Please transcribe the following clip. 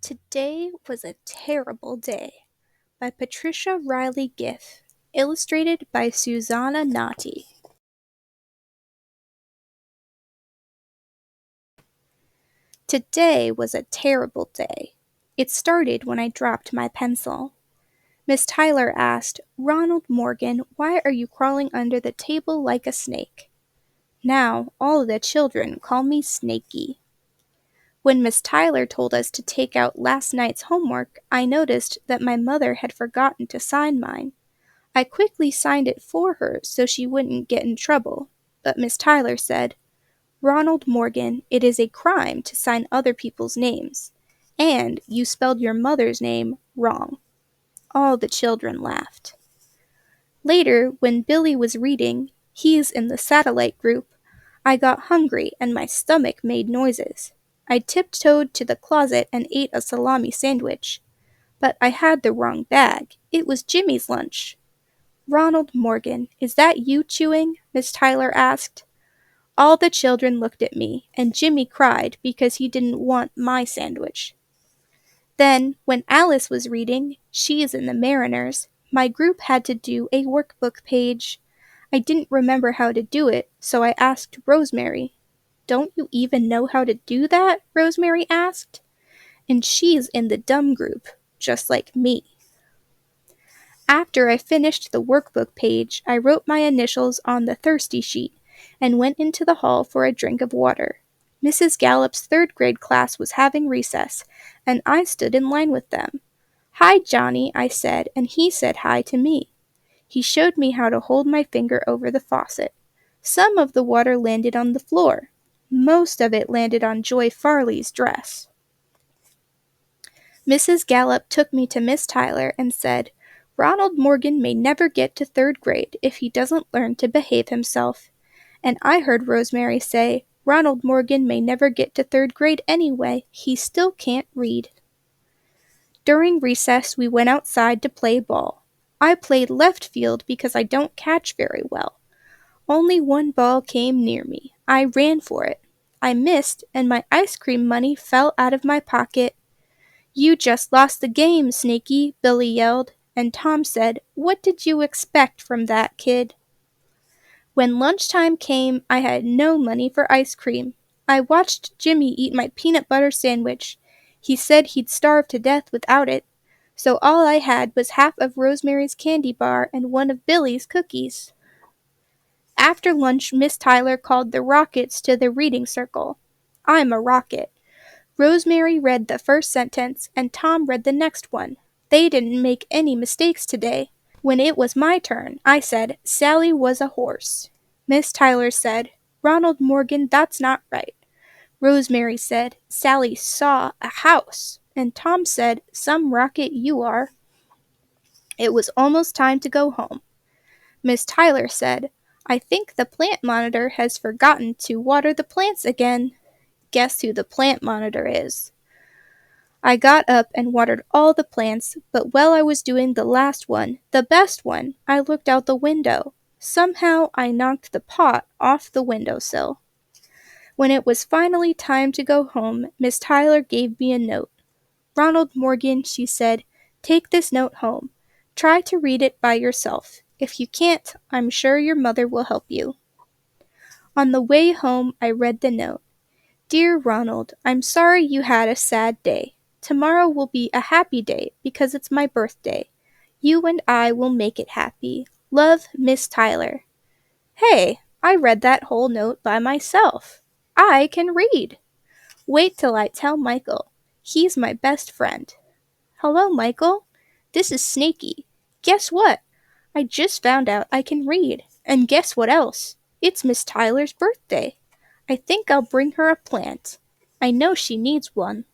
Today was a terrible day by Patricia Reilly Giff, illustrated by Susanna Natti. Today was a terrible day. It started when I dropped my pencil. Miss Tyler asked, "Ronald Morgan, why are you crawling under the table like a snake?" Now all the children call me Snaky. When Miss Tyler told us to take out last night's homework, I noticed that my mother had forgotten to sign mine. I quickly signed it for her so she wouldn't get in trouble, but Miss Tyler said, "Ronald Morgan, it is a crime to sign other people's names, and you spelled your mother's name wrong." All the children laughed. Later, when Billy was reading, he's in the satellite group, I got hungry and my stomach made noises. I tiptoed to the closet and ate a salami sandwich. But I had the wrong bag. It was Jimmy's lunch. "Ronald Morgan, is that you chewing?" Miss Tyler asked. All the children looked at me, and Jimmy cried because he didn't want my sandwich. Then, when Alice was reading, she's in the Mariners, my group had to do a workbook page. I didn't remember how to do it, so I asked Rosemary. "Don't you even know how to do that?" Rosemary asked. And she's in the dumb group, just like me. After I finished the workbook page, I wrote my initials on the thirsty sheet and went into the hall for a drink of water. Mrs. Gallup's third grade class was having recess, and I stood in line with them. "Hi, Johnny," I said, and he said hi to me. He showed me how to hold my finger over the faucet. Some of the water landed on the floor. Most of it landed on Joy Farley's dress. Mrs. Gallup took me to Miss Tyler and said, "Ronald Morgan may never get to third grade if he doesn't learn to behave himself." And I heard Rosemary say, "Ronald Morgan may never get to third grade anyway. He still can't read." During recess, we went outside to play ball. I played left field because I don't catch very well. Only one ball came near me. I ran for it. I missed, and my ice cream money fell out of my pocket. "You just lost the game, Snaky," Billy yelled, and Tom said, "What did you expect from that kid?" When lunchtime came, I had no money for ice cream. I watched Jimmy eat my peanut butter sandwich. He said he'd starve to death without it, so all I had was half of Rosemary's candy bar and one of Billy's cookies. After lunch, Miss Tyler called the Rockets to the reading circle. I'm a rocket. Rosemary read the first sentence, and Tom read the next one. They didn't make any mistakes today. When it was my turn, I said, "Sally was a horse." Miss Tyler said, "Ronald Morgan, that's not right." Rosemary said, "Sally saw a house." And Tom said, "Some rocket you are." It was almost time to go home. Miss Tyler said, "I think the plant monitor has forgotten to water the plants again." Guess who the plant monitor is? I got up and watered all the plants, but while I was doing the last one, the best one, I looked out the window. Somehow I knocked the pot off the windowsill. When it was finally time to go home, Miss Tyler gave me a note. "Ronald Morgan," she said, "take this note home. Try to read it by yourself. If you can't, I'm sure your mother will help you." On the way home, I read the note. "Dear Ronald, I'm sorry you had a sad day. Tomorrow will be a happy day because it's my birthday. You and I will make it happy. Love, Miss Tyler." Hey, I read that whole note by myself. I can read. Wait till I tell Michael. He's my best friend. "Hello, Michael. This is Snaky. Guess what? I just found out I can read. And guess what else? It's Miss Tyler's birthday. I think I'll bring her a plant. I know she needs one."